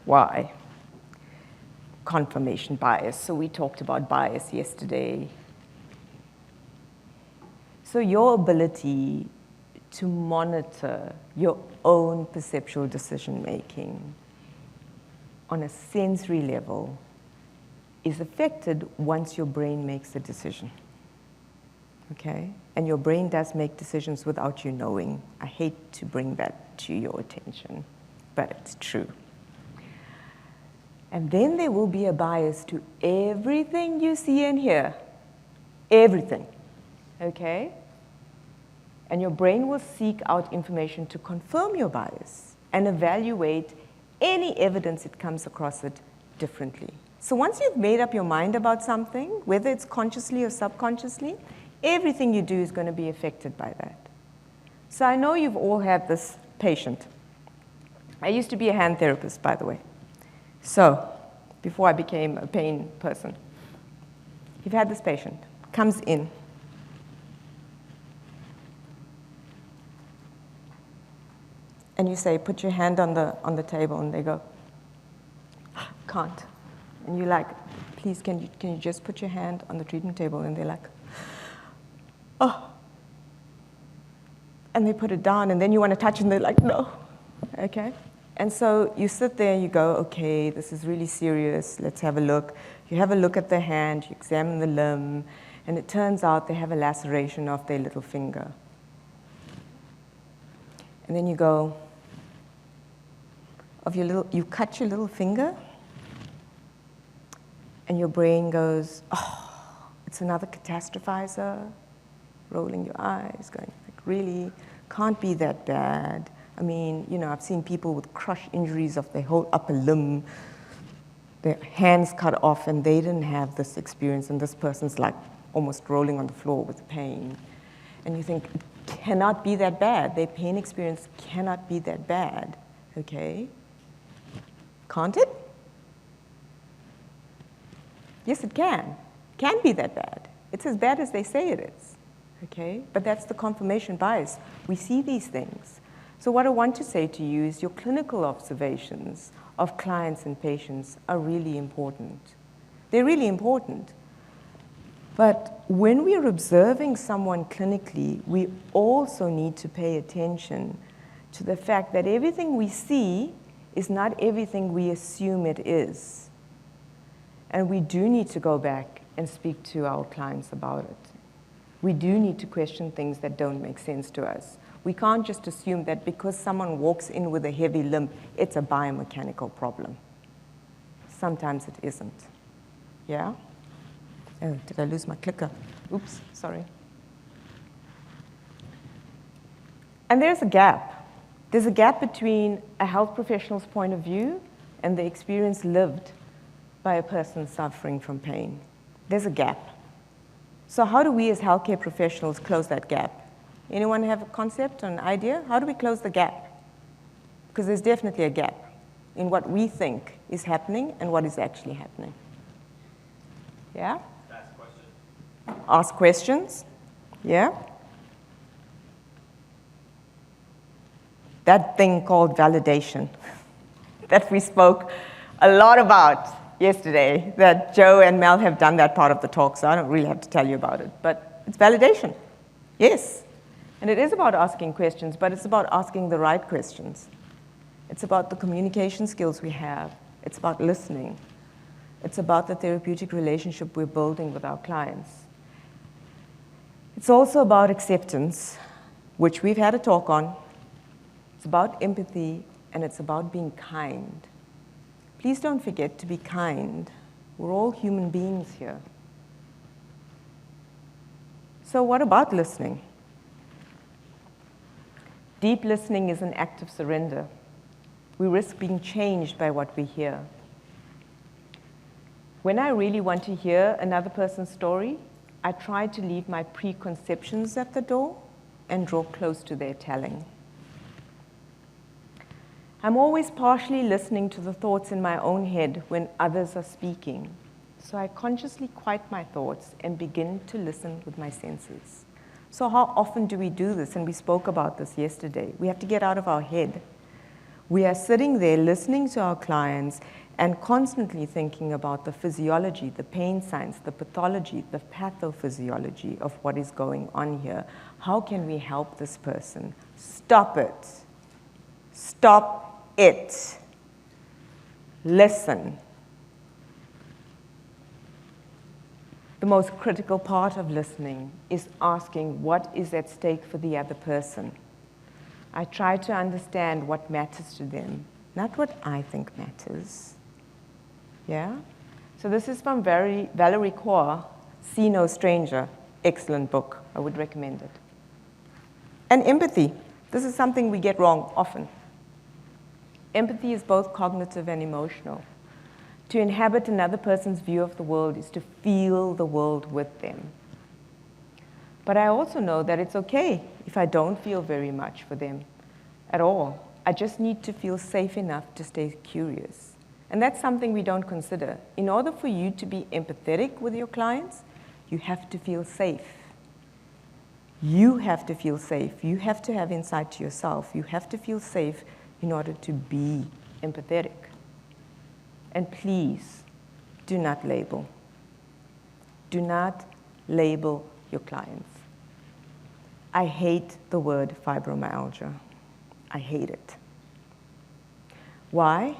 Why? Confirmation bias. So we talked about bias yesterday. So your ability to monitor your own perceptual decision-making on a sensory level is affected once your brain makes a decision. Okay? And your brain does make decisions without you knowing. I hate to bring that to your attention, but it's true. And then there will be a bias to everything you see and hear. Everything. Okay? And your brain will seek out information to confirm your bias and evaluate any evidence it comes across it differently. So once you've made up your mind about something, whether it's consciously or subconsciously, everything you do is going to be affected by that. So I know you've all had this patient. I used to be a hand therapist, by the way. So before I became a pain person, you've had this patient, comes in. And you say, put your hand on the table, and they go, can't. And you're like, please, can you just put your hand on the treatment table? And they're like, oh. And they put it down, and then you want to touch, and they're like, no. Okay? And so you sit there and you go, okay, this is really serious. Let's have a look. You have a look at the hand, you examine the limb, and it turns out they have a laceration of their little finger. And then you go, you cut your little finger, and your brain goes, oh, it's another catastrophizer, rolling your eyes, going, like, really? Can't be that bad. I mean, you know, I've seen people with crush injuries of their whole upper limb, their hands cut off, and they didn't have this experience, and this person's like almost rolling on the floor with pain. And you think, it cannot be that bad. Their pain experience cannot be that bad, okay? Can't it? Yes, it can. Can be that bad. It's as bad as they say it is, okay? But that's the confirmation bias. We see these things. So what I want to say to you is your clinical observations of clients and patients are really important. They're really important. But when we are observing someone clinically, we also need to pay attention to the fact that everything we see is not everything we assume it is. And we do need to go back and speak to our clients about it. We do need to question things that don't make sense to us. We can't just assume that because someone walks in with a heavy limp, it's a biomechanical problem. Sometimes it isn't. Yeah? Oh, did I lose my clicker? Oops, sorry. And there's a gap. There's a gap between a health professional's point of view and the experience lived by a person suffering from pain. There's a gap. So how do we as healthcare professionals close that gap? Anyone have a concept or an idea? How do we close the gap? Because there's definitely a gap in what we think is happening and what is actually happening. Yeah? Ask questions. Ask questions. Yeah? That thing called validation that we spoke a lot about yesterday, that Joe and Mel have done that part of the talk, so I don't really have to tell you about it. But it's validation. Yes. And it is about asking questions, but it's about asking the right questions. It's about the communication skills we have. It's about listening. It's about the therapeutic relationship we're building with our clients. It's also about acceptance, which we've had a talk on. It's about empathy, and it's about being kind. Please don't forget to be kind. We're all human beings here. So what about listening? Deep listening is an act of surrender. We risk being changed by what we hear. When I really want to hear another person's story, I try to leave my preconceptions at the door and draw close to their telling. I'm always partially listening to the thoughts in my own head when others are speaking. So I consciously quiet my thoughts and begin to listen with my senses. So how often do we do this? And we spoke about this yesterday. We have to get out of our head. We are sitting there listening to our clients and constantly thinking about the physiology, the pain science, the pathology, the pathophysiology of what is going on here. How can we help this person? Stop it. Stop it. Listen. The most critical part of listening is asking what is at stake for the other person. I try to understand what matters to them, not what I think matters. Yeah? So this is from Valerie Kaur, See No Stranger. Excellent book. I would recommend it. And empathy. This is something we get wrong often. Empathy is both cognitive and emotional. To inhabit another person's view of the world is to feel the world with them. But I also know that it's okay if I don't feel very much for them at all. I just need to feel safe enough to stay curious. And that's something we don't consider. In order for you to be empathetic with your clients, you have to feel safe. You have to feel safe. You have to have insight to yourself. You have to feel safe in order to be empathetic. And please, do not label. Do not label your clients. I hate the word fibromyalgia. I hate it. Why?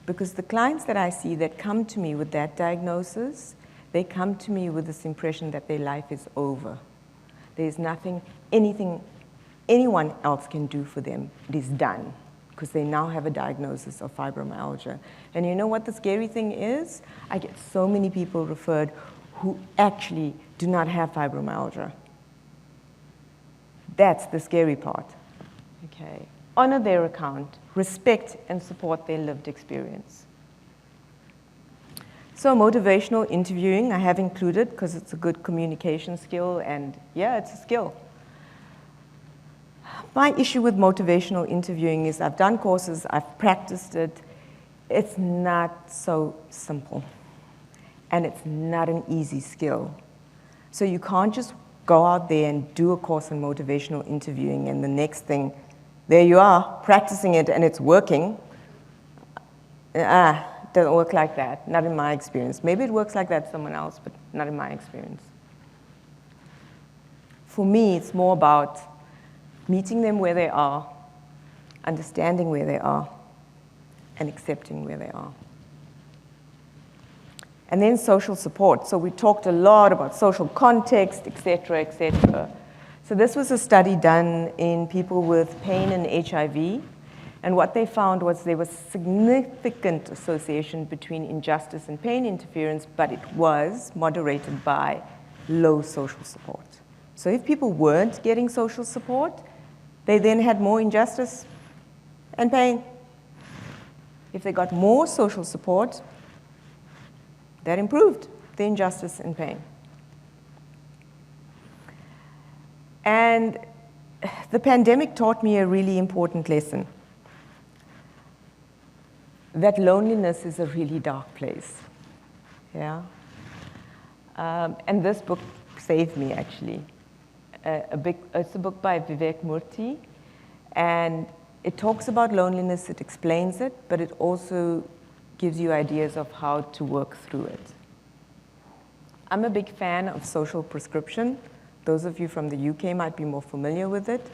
Because the clients that I see that come to me with that diagnosis, they come to me with this impression that their life is over. There's nothing, anything anyone else can do for them. It is done. because they now have a diagnosis of fibromyalgia. And you know what the scary thing is? I get so many people referred who actually do not have fibromyalgia. That's the scary part. Okay. Honor their account, respect and support their lived experience. So motivational interviewing I have included because it's a good communication skill, and yeah, it's a skill. My issue with motivational interviewing is I've done courses, I've practiced it. It's not so simple, and it's not an easy skill. So you can't just go out there and do a course on motivational interviewing, and the next thing, there you are, practicing it, and it's working. Doesn't work like that, not in my experience. Maybe it works like that for someone else, but not in my experience. For me, it's more about meeting them where they are, understanding where they are, and accepting where they are. And then social support. So we talked a lot about social context, et cetera, et cetera. So this was a study done in people with pain and HIV. And what they found was there was significant association between injustice and pain interference, but it was moderated by low social support. So if people weren't getting social support, they then had more injustice and pain. If they got more social support, that improved the injustice and pain. And the pandemic taught me a really important lesson, that loneliness is a really dark place. Yeah. And this book saved me, actually. It's a book by Vivek Murthy, and it talks about loneliness, it explains it, but it also gives you ideas of how to work through it. I'm a big fan of social prescription. Those of you from the UK might be more familiar with it.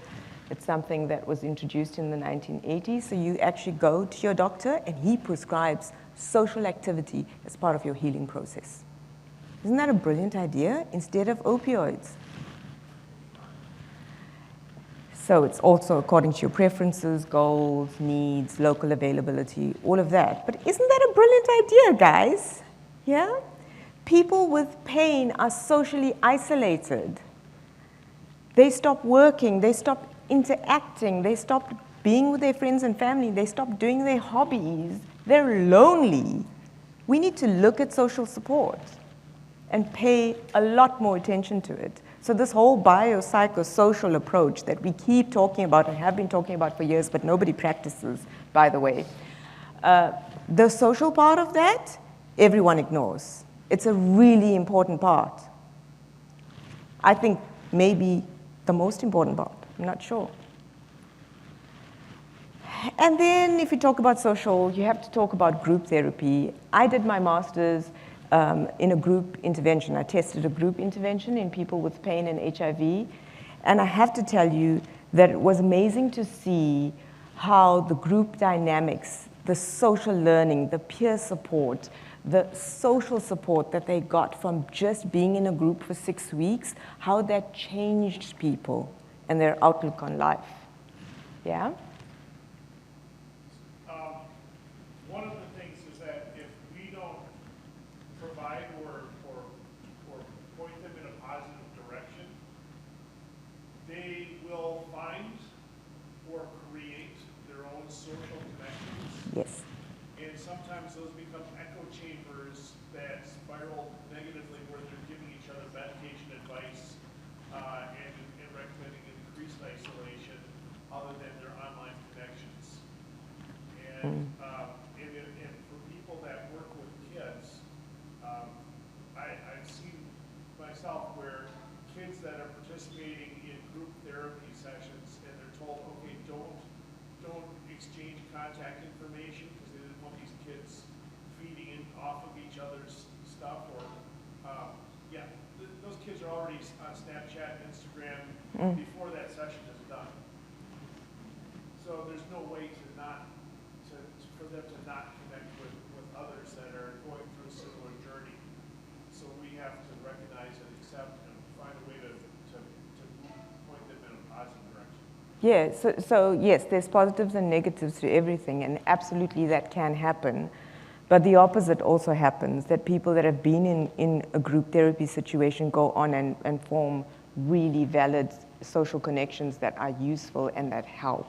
It's something that was introduced in the 1980s. So you actually go to your doctor and he prescribes social activity as part of your healing process. Isn't that a brilliant idea? Instead of opioids. So it's also according to your preferences, goals, needs, local availability, all of that. But isn't that a brilliant idea, guys? Yeah? People with pain are socially isolated. They stop working, they stop interacting, they stop being with their friends and family, they stop doing their hobbies. They're lonely. We need to look at social support and pay a lot more attention to it. So this whole biopsychosocial approach that we keep talking about and have been talking about for years, but nobody practices, by the way, the social part of that, everyone ignores. It's a really important part. I think maybe the most important part, I'm not sure. And then if you talk about social, you have to talk about group therapy. I did my master's in a group intervention. I tested a group intervention in people with pain and HIV. And I have to tell you that it was amazing to see how the group dynamics, the social learning, the peer support, the social support that they got from just being in a group for 6 weeks, how that changed people and their outlook on life. Yeah? One of the things is that if we don't provide or point them in a positive direction, they will find or create their own social connections. Yes. And sometimes those become echo chambers that spiral negatively, where they're giving each other medication advice and recommending increased isolation other than their online connections. And for people that work with kids, I've seen myself where kids that are participating in group therapy sessions and they're told, okay, don't exchange contact information because they didn't want these kids feeding in off of each other's stuff, or those kids are already on Snapchat and Instagram before that session is done. So there's no way for them to not connect with others that are going through a similar journey. So we have to recognize and accept and find a way to point them in a positive direction. Yeah, so yes, there's positives and negatives to everything, and absolutely that can happen. But the opposite also happens, that people that have been in a group therapy situation go on and form really valid social connections that are useful and that help.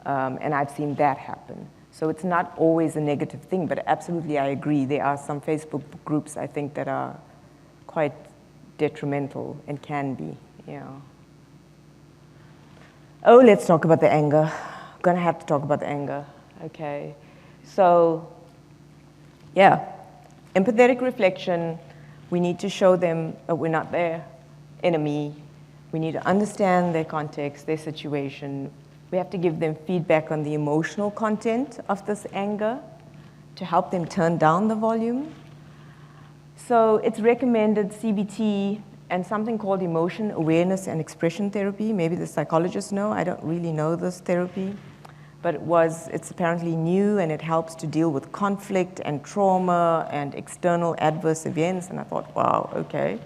And I've seen that happen. So it's not always a negative thing, but absolutely I agree. There are some Facebook groups, I think, that are quite detrimental and can be, yeah. Oh, let's talk about the anger. I'm gonna have to talk about the anger, okay. So, yeah, empathetic reflection, we need to show them that we're not their enemy. We need to understand their context, their situation. We have to give them feedback on the emotional content of this anger to help them turn down the volume. So it's recommended CBT and something called emotion awareness and expression therapy. Maybe the psychologists know, I don't really know this therapy, but it's apparently new and it helps to deal with conflict and trauma and external adverse events. And I thought, wow, okay.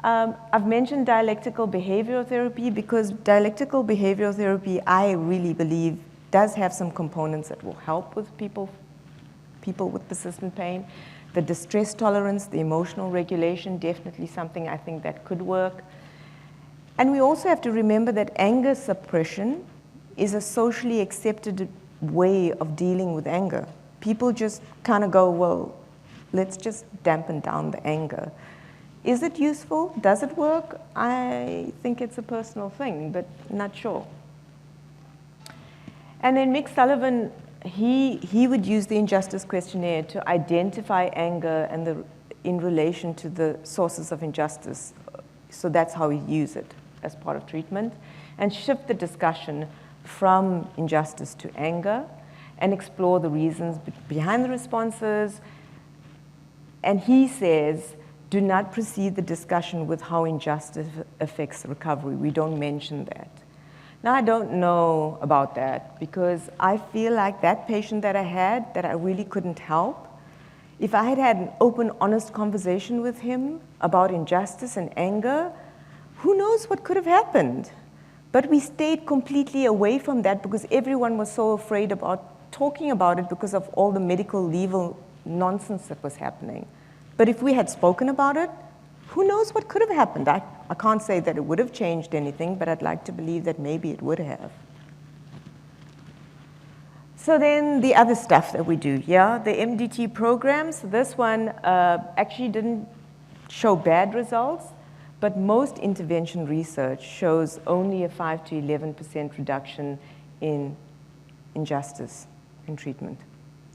I've mentioned dialectical behavioral therapy because dialectical behavioral therapy, I really believe, does have some components that will help with people with persistent pain. The distress tolerance, the emotional regulation, definitely something I think that could work. And we also have to remember that anger suppression is a socially accepted way of dealing with anger. People just kind of go, well, let's just dampen down the anger. Is it useful? Does it work? I think it's a personal thing, but not sure. And then Mick Sullivan, he would use the injustice questionnaire to identify anger and in relation to the sources of injustice. So that's how he'd use it as part of treatment, and shift the discussion from injustice to anger and explore the reasons behind the responses. And he says, do not proceed the discussion with how injustice affects recovery. We don't mention that. Now, I don't know about that because I feel like that patient that I had that I really couldn't help, if I had had an open, honest conversation with him about injustice and anger, who knows what could have happened? But we stayed completely away from that because everyone was so afraid about talking about it because of all the medical legal nonsense that was happening. But if we had spoken about it, who knows what could have happened? I can't say that it would have changed anything, but I'd like to believe that maybe it would have. So then the other stuff that we do, yeah, the MDT programs. This one actually didn't show bad results, but most intervention research shows only a 5 to 11% reduction in injustice in treatment.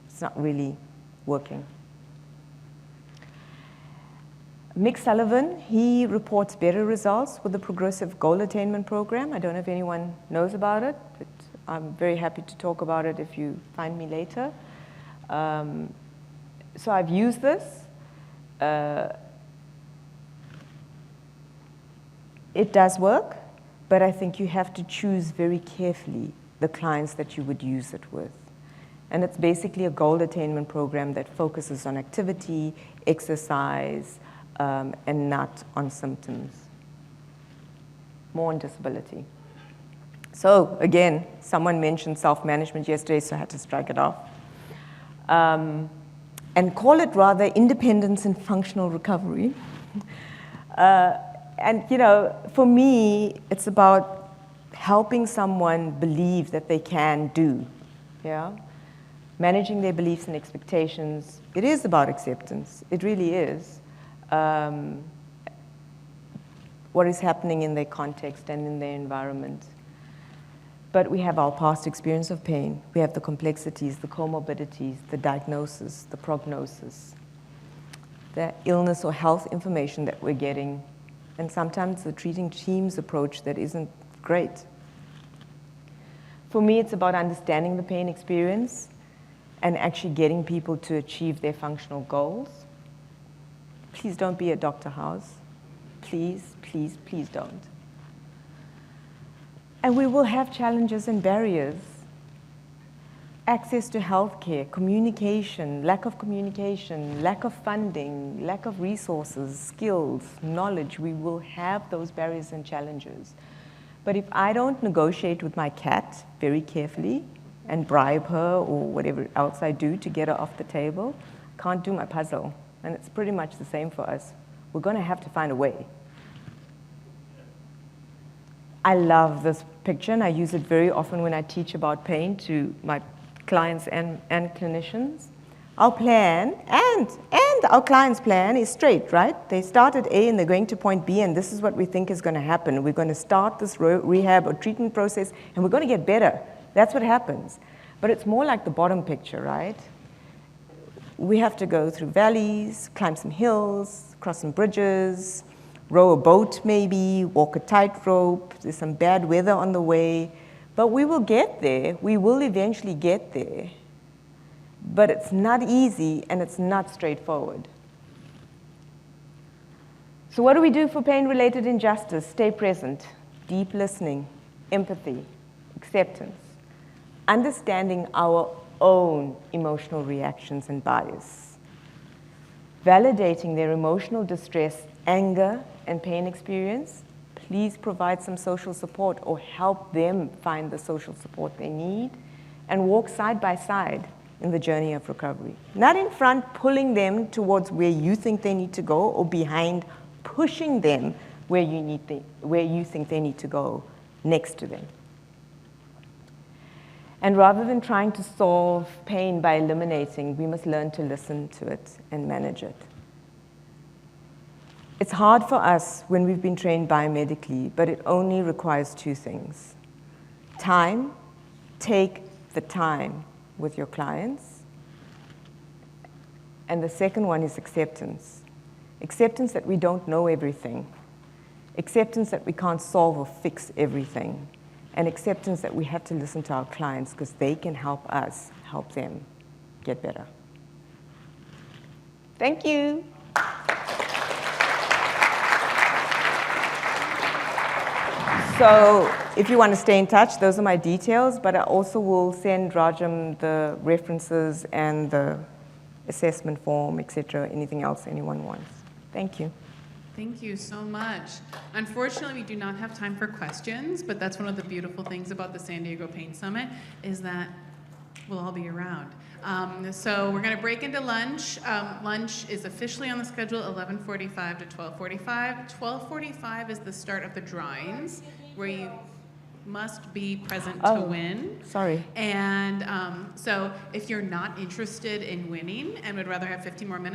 It's not really working. Mick Sullivan, he reports better results with the progressive goal attainment program. I don't know if anyone knows about it, but I'm very happy to talk about it if you find me later. So I've used this. It does work, but I think you have to choose very carefully the clients that you would use it with. And it's basically a goal attainment program that focuses on activity, exercise, and not on symptoms, more on disability. So again, someone mentioned self-management yesterday, so I had to strike it off. And call it rather independence and functional recovery. And you know, for me, it's about helping someone believe that they can do, yeah? Managing their beliefs and expectations. It is about acceptance, it really is. What is happening in their context and in their environment. But we have our past experience of pain. We have the complexities, the comorbidities, the diagnosis, the prognosis, the illness or health information that we're getting, and sometimes the treating team's approach that isn't great. For me, it's about understanding the pain experience and actually getting people to achieve their functional goals. Please don't be a Dr. House. Please, please, please don't. And we will have challenges and barriers. Access to healthcare, communication, lack of funding, lack of resources, skills, knowledge. We will have those barriers and challenges. But if I don't negotiate with my cat very carefully and bribe her or whatever else I do to get her off the table, I can't do my puzzle. And it's pretty much the same for us. We're going to have to find a way. I love this picture, and I use it very often when I teach about pain to my clients and clinicians. Our plan and our client's plan is straight, right? They start at A and they're going to point B, and this is what we think is going to happen. We're going to start this rehab or treatment process, and we're going to get better. That's what happens. But it's more like the bottom picture, right? We have to go through valleys, climb some hills, cross some bridges, row a boat maybe, walk a tightrope, there's some bad weather on the way, but we will get there. We will eventually get there. But it's not easy and it's not straightforward. So what do we do for pain-related injustice? Stay present, deep listening, empathy, acceptance, understanding our own emotional reactions and bias, validating their emotional distress, anger, and pain experience. Please provide some social support or help them find the social support they need, and walk side by side in the journey of recovery. Not in front, pulling them towards where you think they need to go, or behind, pushing them where you think they need to go, next to them. And rather than trying to solve pain by eliminating, we must learn to listen to it and manage it. It's hard for us when we've been trained biomedically, but it only requires two things. Time, take the time with your clients. And the second one is acceptance. Acceptance that we don't know everything. Acceptance that we can't solve or fix everything. And acceptance that we have to listen to our clients because they can help us help them get better. Thank you. So if you want to stay in touch, those are my details, but I also will send Rajam the references and the assessment form, etc., anything else anyone wants. Thank you. Thank you so much. Unfortunately, we do not have time for questions, but that's one of the beautiful things about the San Diego Pain Summit is that we'll all be around. So we're going to break into lunch. Lunch is officially on the schedule 11:45 to 12:45. 12:45 is the start of the drawings, where you must be present to win. Sorry. And so if you're not interested in winning and would rather have 15 more minutes,